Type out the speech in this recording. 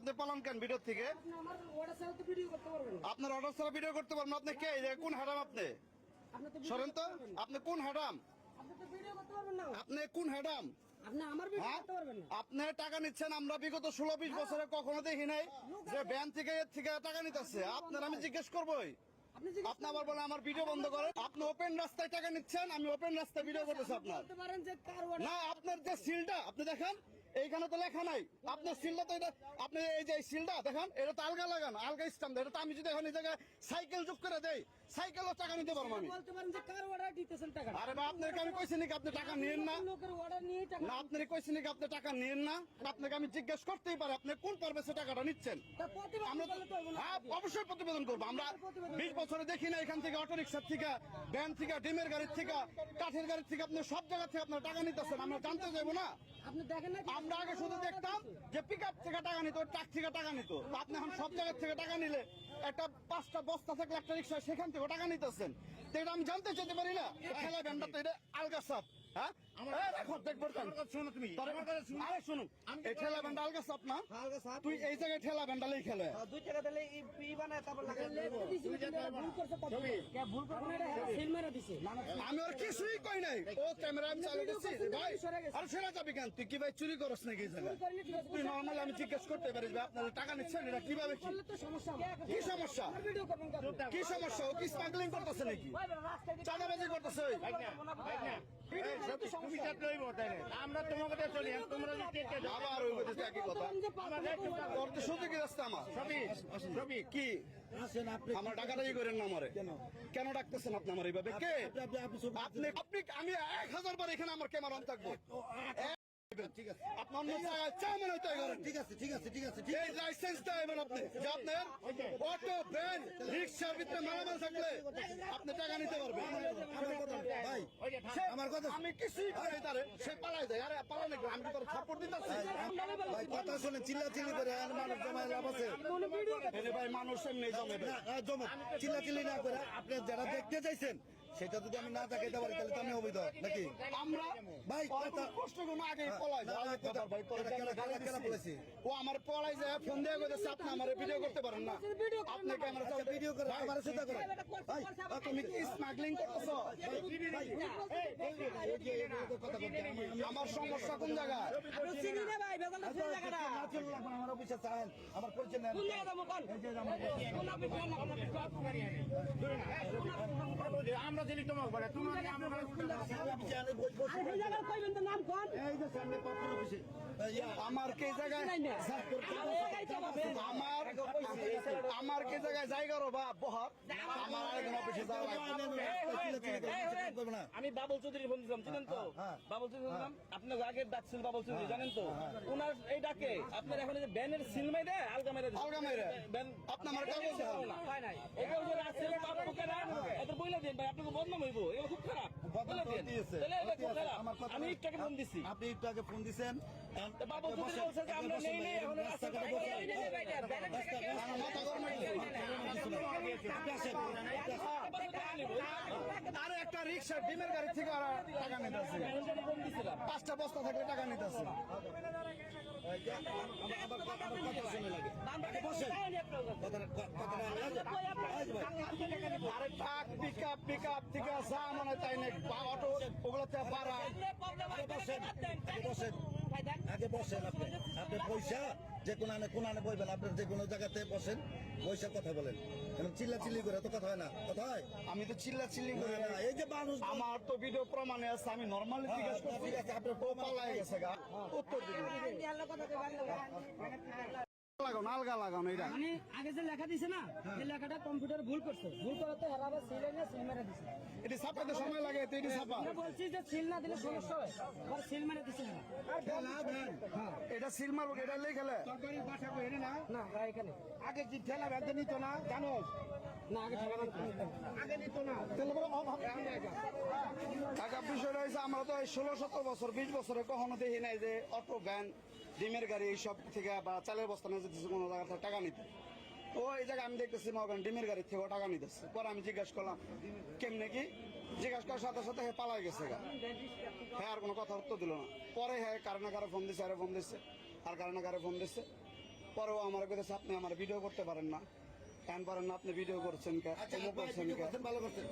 আপনি পালান কেন ভিডিও থেকে? আপনার অর্ডার ছাড়া ভিডিও করতে পারবেন? আপনি কে? কোন হারাম আপনি? সরেন তো, আপনি কোন হারাম? আপনি কোন হারাম? আপনি টাকা নিচ্ছেন, আমরা বিগত 16-20 বছরে কখনো দেখি নাই যে ব্যাংক থেকে এর থেকে টাকা নিতেছে। আপনার আমি জিজ্ঞেস করবোই, আপনি আবার বলেন আমার ভিডিও বন্ধ করেন। আপনি ওপেন রাস্তায় টাকা নিচ্ছেন, আমি ওপেন রাস্তায় ভিডিও করতেছি। আপনার না, আপনার যে সিলটা আপনি দেখেন, এইখানে তো লেখা নাই আপনার সিলটা। তো এটা আপনি এই যে সিলটা দেখেন, এটা তো আলগা লাগান, আলগা স্ট্যাম্প। এটা তো আমি যদি এখন এই জায়গায় সাইকেল যোগ করে দেই, সাইকেলও টাকা নিতে পারবো আমি। আরে বা আপনাকে আমি কইছি নাকি আপনি টাকা নিয়েন না? না, আপনার কইছি নাকি আপনি টাকা নিয়েন না? আপনাকে আমি জিজ্ঞেস করতেই পারি আপনি কোন পারপাসে টাকাটা নিচ্ছেন। হ্যাঁ, অবশ্যই প্রতিবেদন করবো। আমরা 20 বছরে দেখি না এখান থেকে অটো রিক্সার থেকে, ভ্যান থেকে, ডিমের গাড়ির থেকে, কাঠের গাড়ির থেকে, আপনি সব জায়গা থেকে আপনার টাকা নিতেছেন। আমরা জানতে চাইবো না? আমরা আগে শুধু দেখতাম যে পিক আপ থেকে টাকা নিত, ট্রাক থেকে টাকা নিত। আপনি এখন সব জায়গা থেকে টাকা নিলে, একটা 5টা বস্তা থাকলে একটা রিক্সা, সেখান থেকে টাকা নিতেছেন। তো এটা আমি জানতে চাইতে পারি না? খেলা ভ্যানটা তো এটা আলগা সাপ। হ্যাঁ, ঠেলা ব্যান্ডা আলগা সাপ না? তুই এই জায়গায় ঠেলা ব্যান্ডালেই খেলে আমি ওর কিছুই কই নাই। ও ক্যামেরা আমি চালু করছি ভাই। আর সেরা যাবি কেন? তুই কি ভাই চুরি করস নাকি এই জায়গায়? তুই নর্মাল আমি জিজ্ঞেস করতে পারিস ভাই আপনারা টাকা নিচ্ছেন, এটা কিভাবে? কি সমস্যা? কি সমস্যা? ও কি স্মাগলিং করতেছে নাকি? চাঁদাবাজি করতেছে? আমরা তোমাকে চলি, তোমরা আবার ওই বলতে একই কথা। করতে শুধু কি রাস্তা আমার সবই কি আমার টাকাটাই করেন না? আমারে কেন ডাকতেছেন আপনি? আমার এইভাবে কে? আপনি আমি 1000 বার এখানে আমার ক্যামেরা অন থাকবো। ঠিক আছে, আপনার চাউমিন হইতে করেন। ঠিক আছে, ঠিক আছে, ঠিক আছে। এই লাইসেন্সটা এবার আপনি যে আপনার অটো, ভ্যান, রিক্সার ভিতরে মালামাল থাকলে আপনি টাকা নিতে পারবেন। ভাই আমার কথা, আমি কিছুই করি তারে, সে পালাই যায়। আরে পালালে আমি কি তোর সাপোর্ট দিতেছি? ভাই কথা শুনে চিল্লাচিল্লি করে মানুষ জমায় লাভ আছে? ভাই মানুষ এমনি জমে জমে, চিল্লাচিল্লি না করে আপনি যারা দেখতে চাইছেন সেটা যদি আমি না দেখাইতে পারি তাহলে তো আমি অবৈধ নাকি? আমরা ভাই কষ্ট কোনো আগে পলাই বলেছি, ও আমার পলাই যায় ফোন দিয়ে কইতেছে আপনি আমার ভিডিও করতে পারেন না। আপনি ক্যামেরা চালাতে ভিডিও করে আমার সাথে করে ভাই, তুমি কি স্মাগলিং করতেছো? আমার সমস্যা কোন জায়গায়? আমার অফিসে চান, আমার পরিচয় নেন। আমরা যদি তোমাকে বলে আমার কে জায়গায় আমার কে জায়গায় জায়গার অভাব বহাব আমার আরেকজন অফিসে যাওয়া লাগবে না। আমি বাবুল চৌধুরী ফোন দিলাম, জানেন তো? বাবুল চৌধুরী আপনার আগে ডাকছিল বাবুল চৌধুরী, জানেন তো? ওনার এই ডাকে আপনার এখন যে ব্যানের সিল মাইরে আলগা মাইরে আপনি আমার কাগজ হয় নাই এগুলো যে রাখছে বাবু কেন এত বইলা দেন ভাই, আপনাকে বদনাম হইব, এগুলো খুব খারাপ। আমি একটু আগে ফোন দিছি, আপনি একটু আগে ফোন দিছেন। বাবু চৌধুরী বলছে যে আমরা নেই নেই এখন আরে একটা রিক্সা ডিমের গাড়ি থেকে টাকা নিতেছে, 5টা বস্তা থাকলে টাকা নিতেছে। আরে ট্রাক, পিক আপ থেকে যা মনে তাই না, অটো ওগুলোতে পারা। আগে বসেন আপনি, আপনি পয়সা যে কোনানে বইবেন, আপনার যে কোনো জায়গাতে বসেন, পয়সা কথা বলেন। চিল্লা চিল্লি করে তো কথা হয় না, কথা হয়? আমি তো চিল্লা চিল্লি করে না। এই যে মানুষ, আমার তো ভিডিও প্রমাণে আছে, আমি নর্মালি জিজ্ঞেস করছি। ঠিক আছে, আপনার পালাই গেছে গা, উত্তর দিন। লাগানো আলগা লাগানো, এটা মানে আগে যে লেখা দিছে না, এই লেখাটা কম্পিউটার ভুল করছে, ভুল করাতে হারাবে সিল এনে সিল মেরে দিছে। এটা ছাপাতে সময় লাগে, তো এটা ছাপা বলছি যে সিল না দিলে সমস্যা হয়, আর সিল মেরে দিছে না। হ্যাঁ, এটা সিল মারবো, এটা লেখালে তরকারি বাসা কই না না ভাই, এখানে আগে কি ঠেলা বেঁধে নিত না জানো? না আগে ঠেলা আগে নিত না। টাকা বিষয়টা হয়েছে, আমরা তো 16-17 বছর 20 বছরে কখনো দেখি নাই যে অটো, ভ্যান, ডিমের গাড়ি এইসব থেকে বা চালের বস্তা নিয়ে যেতেছে কোনো জায়গা থেকে টাকা নিতে। তো এই জায়গায় আমি দেখতেছি নগেন ডিমের গাড়ির থেকে টাকা নিতেছে। পরে আমি জিজ্ঞাসা করলাম কেমনে কি, জিজ্ঞাসা করার সাথে সাথে হ্যাঁ পালাই গেছে গা। হ্যাঁ আর কোনো কথা উত্তর দিল না। পরে হ্যাঁ কারণে কারে ফোন দিচ্ছে, আরে ফোন দিচ্ছে, আর কারণে কারে ফোন দিচ্ছে। পরেও আমার কাছে আপনি আমার ভিডিও করতে পারেন না, কেন পারেন না? আপনি ভিডিও করছেন কে? আচ্ছা অমুক আপনি করছেন ভিডিও কে? করছেন, ভালো করছেন।